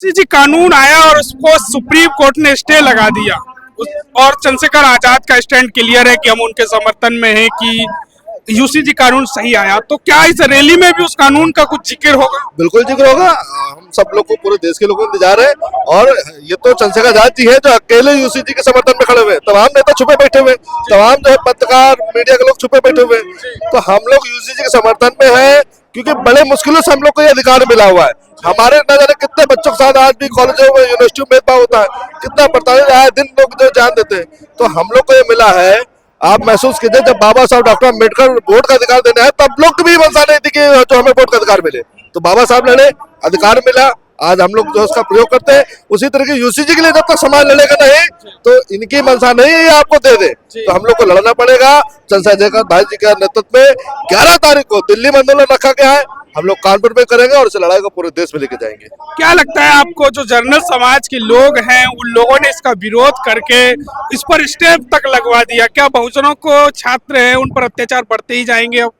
जी कानून आया और उसको सुप्रीम कोर्ट ने स्टे लगा दिया। और चंद्रशेखर आजाद का स्टैंड क्लियर है कि हम उनके समर्थन में हैं कि यूसीजी कानून सही आया। तो क्या इस रैली में भी उस कानून का कुछ जिक्र होगा? बिल्कुल जिक्र होगा। हम सब लोग को, पूरे देश के लोगों को इंतजार है। और ये तो चंद्रशेखर आजाद जी है जो अकेले यूसीजी के समर्थन में खड़े हुए हैं। तमाम नेता छुपे बैठे हुए, तमाम जो है पत्रकार, मीडिया के लोग छुपे बैठे हुए। तो हम लोग यूसीजी के समर्थन में हैं, क्योंकि बड़े मुश्किलों से हम लोग को ये अधिकार मिला हुआ है। हमारे न जाने कितने बच्चों के साथ आज भी कॉलेजों में, यूनिवर्सिटियों में भेदभाव होता है, कितना प्रताड़ित आए दिन लोग जो जान देते हैं। तो हम लोग को ये मिला है। आप महसूस कीजिए, जब बाबा साहब डॉक्टर अम्बेडकर वोट का अधिकार देने आए, तब लोग भी मंशा नहीं थी कि जो हमें वोट का अधिकार मिले। तो बाबा साहब लड़े, अधिकार मिला, आज हम लोग जो उसका प्रयोग करते हैं। उसी तरीके यूसीजी के लिए जब तक समाज लड़ेगा नहीं, तो इनकी मंशा नहीं है ये आपको दे दे। तो हम लोग को लड़ना पड़ेगा। चंद्रशेखर भाई जी के नेतृत्व में 11 तारीख को दिल्ली में आंदोलन रखा गया है। हम लोग कानपुर में करेंगे और इस लड़ाई को पूरे देश में लेके जाएंगे। क्या लगता है आपको, जो जर्नल समाज के लोग हैं उन लोगों ने इसका विरोध करके इस पर स्टेप तक लगवा दिया, क्या बहुजनों को, छात्र हैं, उन पर अत्याचार बढ़ते ही जाएंगे? अब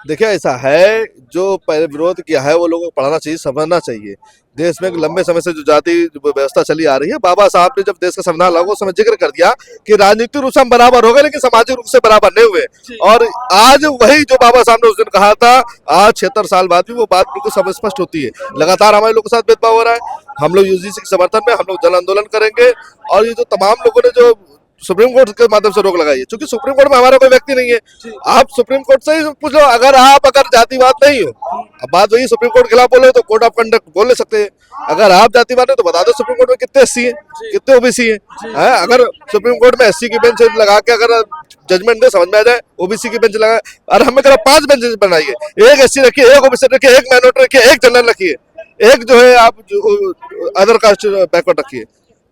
देखिए, ऐसा है, जो पहले विरोध किया है वो लोगों को पढ़ना चाहिए, समझना चाहिए। देश में लंबे समय से जो जाति व्यवस्था चली आ रही है, बाबा साहब ने जब देश का संविधान लागू, उस समय जिक्र कर दिया कि राजनीतिक रूप से हम बराबर हो गए, लेकिन सामाजिक रूप से बराबर नहीं हुए। और आज वही जो बाबा साहब ने उस दिन कहा था, आज 76 साल बाद भी वो बात बिल्कुल सब स्पष्ट होती है। लगातार हमारे लोगों के साथ भेदभाव हो रहा है। हम लोग यूजीसी के समर्थन में हम लोग जन आंदोलन करेंगे। और ये जो तमाम लोगों ने जो सुप्रीम कोर्ट के माध्यम से रोक लगाई है, क्योंकि सुप्रीम कोर्ट में हमारा कोई व्यक्ति नहीं है। आप सुप्रीम कोर्ट से ही पूछ लो, अगर जातिवाद नहीं हो, अब बात वही, सुप्रीम कोर्ट के खिलाफ बोले तो कोर्ट ऑफ कंडक्ट बोल ले सकते हैं। अगर आप जातिवाद है तो बता दो सुप्रीम कोर्ट में कितने एससी है, कितने ओबीसी है। अगर सुप्रीम कोर्ट में एससी की बेंच लगा के अगर जजमेंट दे, समझ में आ जाए, ओबीसी की बेंच लगा, और हमें कहा 5 बेंचेस बनाइए, एक एससी रखिए, एक ओबीसी रखिए, एक माइनॉरिटी रखिए, एक जनरल रखिए, एक जो है आप अदर कास्ट बैकवर्ड रखिए।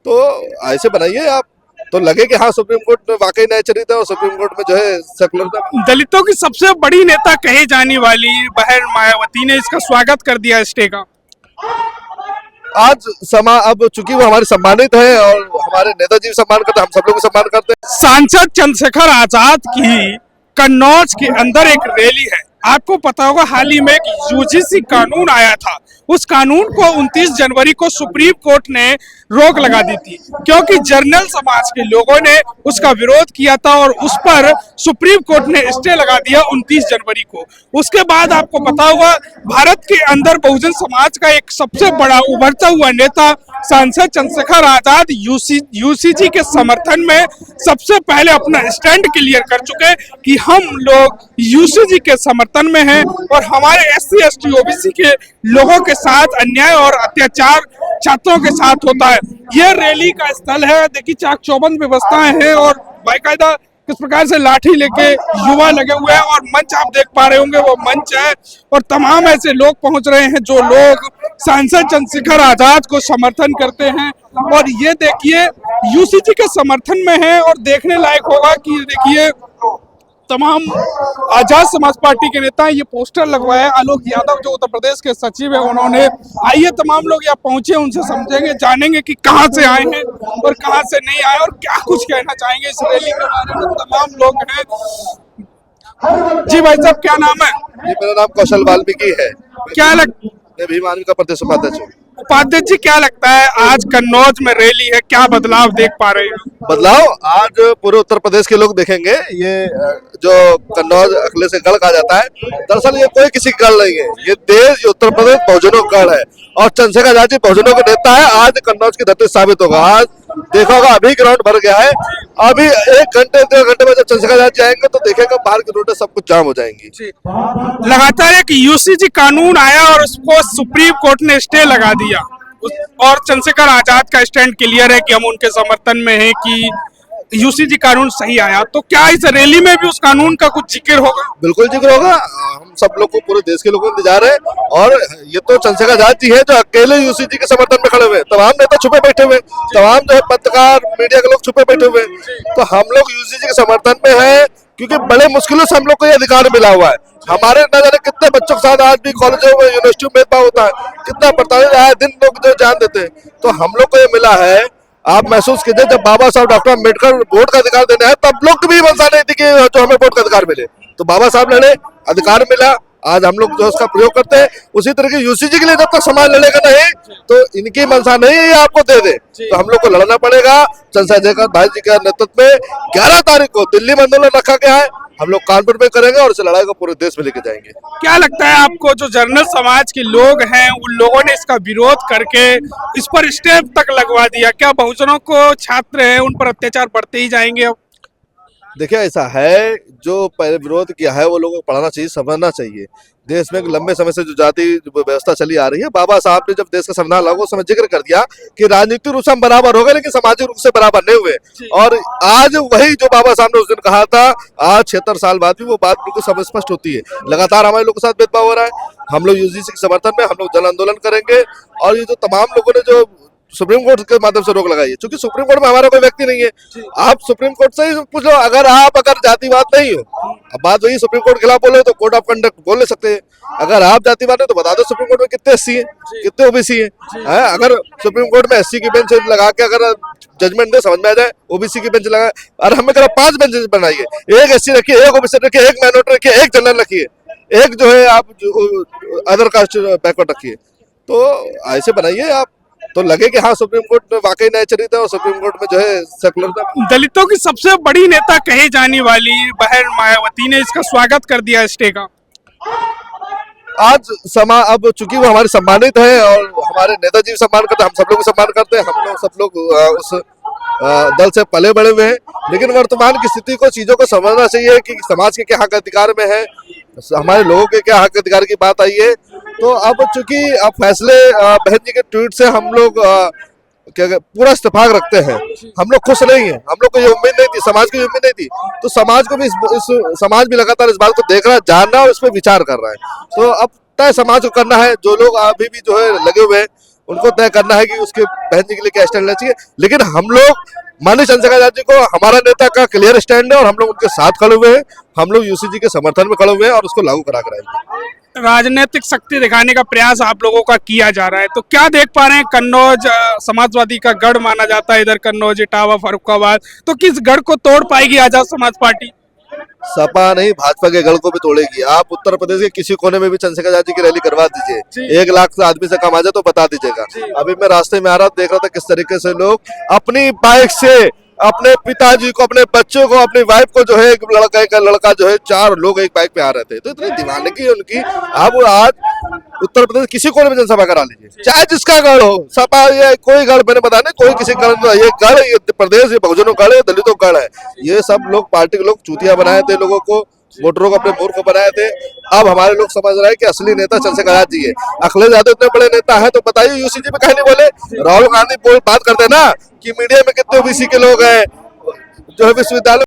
तो ऐसे बनाइए आप, तो लगे कि हाँ सुप्रीम कोर्ट में वाकई न्याय चरित है और सुप्रीम कोर्ट में जो है सेकुलर। दलितों की सबसे बड़ी नेता कही जाने वाली बहन मायावती ने इसका स्वागत कर दिया स्टे का। आज अब चूंकि वो हमारे सम्मानित है और हमारे नेताजी भी सम्मान करते हैं, हम सब लोग सम्मान करते हैं। सांसद चंद्रशेखर आजाद की कन्नौज के अंदर एक रैली है। आपको पता होगा, हाल ही में एक यूजीसी कानून आया था। उस कानून को 29 जनवरी को सुप्रीम कोर्ट ने रोक लगा दी थी, क्योंकि जर्नल समाज के लोगों ने उसका विरोध किया था और उस पर सुप्रीम कोर्ट ने स्टे लगा दिया 29 जनवरी को। उसके बाद आपको पता होगा, भारत के अंदर बहुजन समाज का एक सबसे बड़ा उभरता हुआ नेता सांसद चंद्रशेखर आजाद यूसीजी के समर्थन में सबसे पहले अपना स्टैंड क्लियर कर चुके कि हम लोग यूसीजी के समर्थन में हैं और हमारे एससी एसटी ओबीसी के लोगों के साथ अन्याय और अत्याचार छात्रों के साथ होता है। यह रैली का स्थल है। देखिए, चाक चौबंद व्यवस्थाएं हैं और बाकायदा किस प्रकार से लाठी लेके युवा लगे हुए हैं, और मंच आप देख पा रहे होंगे, वो मंच है और तमाम ऐसे लोग पहुंच रहे हैं जो लोग सांसद चंद्रशेखर आजाद को समर्थन करते हैं। और ये देखिए, यूसीजी के समर्थन में है। और देखने लायक होगा कि देखिए, तमाम आजाद समाज पार्टी के नेता ये पोस्टर लगवाया। आलोक यादव जो उत्तर प्रदेश के सचिव है, उन्होंने, आइए तमाम लोग यहाँ पहुंचे, उनसे समझेंगे, जानेंगे कि कहां से आए हैं और कहां से नहीं आए और क्या कुछ कहना चाहेंगे इस रैली के बारे में। तमाम लोग हैं। जी भाई साहब, क्या नाम है? जी, मेरा नाम कौशल वाल्मीकि है। क्या मैं भीम आर्मी का प्रदेश उपाध्यक्ष हूँ। उपाध्यक्ष जी, क्या लगता है आज कन्नौज में रैली है, क्या बदलाव देख पा रहे हैं? बदलाव आज पूरे उत्तर प्रदेश के लोग देखेंगे। ये जो कन्नौज अखिलेश का गढ़ कहा जाता है, दरअसल ये कोई किसी का गढ़ नहीं है। ये देश, ये उत्तर प्रदेश बहुजनों का गढ़ है और चंद्रशेखर आजाद जी बहुजनों के नेता है। आज कन्नौज की धरती साबित होगा। आज देखा होगा, अभी ग्राउंड भर गया है। अभी 1 घंटे 1.5 घंटे में जब चंद्रशेखर आजाद जाएंगे तो देखेगा बाहर की रोडें सब कुछ जाम हो जाएंगी। लगातार एक यूसीजी कानून आया और उसको सुप्रीम कोर्ट ने स्टे लगा दिया और चंद्रशेखर आजाद का स्टैंड क्लियर है कि हम उनके समर्थन में हैं कि यूसीजी कानून सही आया। तो क्या इस रैली में भी उस कानून का कुछ जिक्र होगा? बिल्कुल जिक्र होगा। हम सब लोग को, पूरे देश के लोगों को इंतजार है। और ये तो चंद्रशेखर आजाद जी है जो अकेले यूसीजी के समर्थन में खड़े हुए। तमाम नेता छुपे बैठे हुए, तमाम जो है पत्रकार, मीडिया के लोग छुपे बैठे हुए। तो हम लोग यूसीजी के समर्थन में हैं, क्योंकि बड़े मुश्किलों से हम लोग को ये अधिकार मिला हुआ है। हमारे न जाने कितने बच्चों के साथ आज भी कॉलेजों में, यूनिवर्सिटियों में भेदभाव होता है, कितना प्रताड़ित आए दिन लोग जो जान देते हैं। तो हम लोग को ये मिला है। आप महसूस कीजिए, जब बाबा साहब डॉक्टर अम्बेडकर वोट का अधिकार देने आए, तब लोग भी मंशा नहीं थी कि जो हमें वोट का अधिकार मिले। तो बाबा साहब लड़े, अधिकार मिला, आज हम लोग जो उसका प्रयोग करते हैं, उसी तरह की यूसीजी के लिए जब तक समाज लड़ेगा नहीं तो इनकी मंशा नहीं है ये आपको दे दे, तो हम लोग को लड़ना पड़ेगा। चंद्रशेखर जयकर भाई जी के नेतृत्व में 11 तारीख को दिल्ली में आंदोलन रखा गया है, हम लोग कानपुर में करेंगे और इस लड़ाई को पूरे देश में लेके जाएंगे। क्या लगता है आपको, जो जर्नल समाज के लोग हैं उन लोगों ने इसका विरोध करके इस पर स्टेप तक लगवा दिया, क्या बहुजनों को छात्र हैं उन पर अत्याचार बढ़ते ही जाएंगे अब? देखिए ऐसा है, जो पहले विरोध किया है वो लोगों को पढ़ना चाहिए, समझना चाहिए। देश में लंबे समय से जो जाति व्यवस्था चली आ रही है, बाबा साहब ने जब देश का संविधान लागू उस समय जिक्र कर दिया कि राजनीतिक रूप से हम बराबर हो गए लेकिन सामाजिक रूप से बराबर नहीं हुए, और आज वही जो बाबा साहब ने उस दिन कहा था, आज 76 साल बाद भी वो बात बिल्कुल सब स्पष्ट होती है। लगातार हमारे लोगों के साथ भेदभाव हो रहा है, हम लोग यूजीसी के समर्थन में हम लोग जन आंदोलन करेंगे, और ये जो तमाम लोगों ने जो सुप्रीम कोर्ट के माध्यम से रोक लगाई है, क्योंकि सुप्रीम कोर्ट में हमारा कोई व्यक्ति नहीं है, आप सुप्रीम कोर्ट से ही पूछ लो। अगर जातिवाद नहीं हो, अब बात वही सुप्रीम कोर्ट के खिलाफ बोले तो कोड ऑफ कंडक्ट बोल ले सकते हैं। अगर आप जातिवाद है तो बता दो सुप्रीम कोर्ट में कितने एससी है, कितने ओबीसी है। अगर सुप्रीम कोर्ट में एससी की बेंच लगा के अगर जजमेंट दे, समझ में आ जाए, ओबीसी की बेंच लगा, और हमें कहा 5 बेंचेस बनाइए, एक एससी रखिए, एक ओबीसी रखिए, एक माइनॉरिटी रखिए, एक जनरल रखिए, एक जो है आप अदर कास्ट बैकवर्ड रखिए, तो ऐसे बनाइए आप, तो लगे कि हाँ सुप्रीम कोर्ट में वाकई न्यायचरित है और सुप्रीम कोर्ट में जो है सेकुलर। दलितों की सबसे बड़ी नेता कही जाने वाली बहन मायावती ने इसका स्वागत कर दिया स्टे का। आज अब चूंकि वो हमारे सम्मानित है और हमारे नेताजी भी सम्मान करते हैं, हम सब लोग भी सम्मान करते हैं, हम लोग सब लोग उस दल से पले बड़े हुए हैं, लेकिन वर्तमान की स्थिति को, चीजों को समझना चाहिए कि समाज के क्या हक अधिकार में है, हमारे लोगों के क्या हक अधिकार की बात आई है। तो अब चूंकि अब फैसले बहन जी के ट्वीट से हम लोग पूरा इत्तेफाक रखते हैं, हम लोग खुश नहीं है, हम लोग को ये उम्मीद नहीं थी, समाज को ये उम्मीद नहीं थी, तो समाज को भी इस समाज भी लगातार इस बात को देख रहा है, जान रहा है और इस पर विचार कर रहा है। तो अब तय समाज को करना है, जो लोग अभी भी जो है लगे हुए हैं उनको तय करना है कि उसके बहन जी के लिए क्या स्टैंड लेना चाहिए। लेकिन हम लोग माननीय चंद्रशेखर आजाद जी को, हमारा नेता का क्लियर स्टैंड है और हम लोग उनके साथ खड़े हुए हैं, हम लोग यूसीजी के समर्थन में खड़े हुए हैं और उसको लागू करा कर आएंगे। राजनीतिक शक्ति दिखाने का प्रयास आप लोगों का किया जा रहा है, तो क्या देख पा रहे हैं? कन्नौज समाजवादी का गढ़ माना जाता है, इधर कन्नौज, इटावा, फर्रुखाबाद, तो किस गढ़ को तोड़ पाएगी आजाद समाज पार्टी? सपा नहीं, भाजपा के गढ़ को भी तोड़ेगी। आप उत्तर प्रदेश के किसी कोने में भी चंद्रशेखर आजाद जी की रैली करवा दीजिए, 1 लाख से आदमी से कम आ जाए तो बता दीजिएगा। अभी मैं रास्ते में आ रहा था, देख रहा था किस तरीके से लोग अपनी बाइक से अपने पिताजी को, अपने बच्चों को, अपनी वाइफ को जो है, एक लड़का जो है, 4 लोग एक बाइक पे आ रहे थे, तो इतनी दीवानगी है उनकी। अब आज उत्तर प्रदेश किसी कोने में जनसभा करा लीजिए, चाहे जिसका गढ़ हो, सपा या कोई गढ़, मैंने बताया ना, कोई किसी गढ़, ये गढ़, ये प्रदेश, ये बहुजनों गढ़ है, दलितों गढ़ है, ये सब लोग पार्टी के लोग चूतिया बनाए थे, लोगों को, वोटरों को अपने मूर्ख बनाए थे। अब हमारे लोग समझ रहे हैं कि असली नेता चंद्रशेखर आजाद जी है। अखिलेश यादव इतने बड़े नेता है तो बताइए यूसीजी में कहीं नहीं बोले। राहुल गांधी बात करते हैं ना कि मीडिया में कितने ओबीसी के लोग हैं जो है विश्वविद्यालय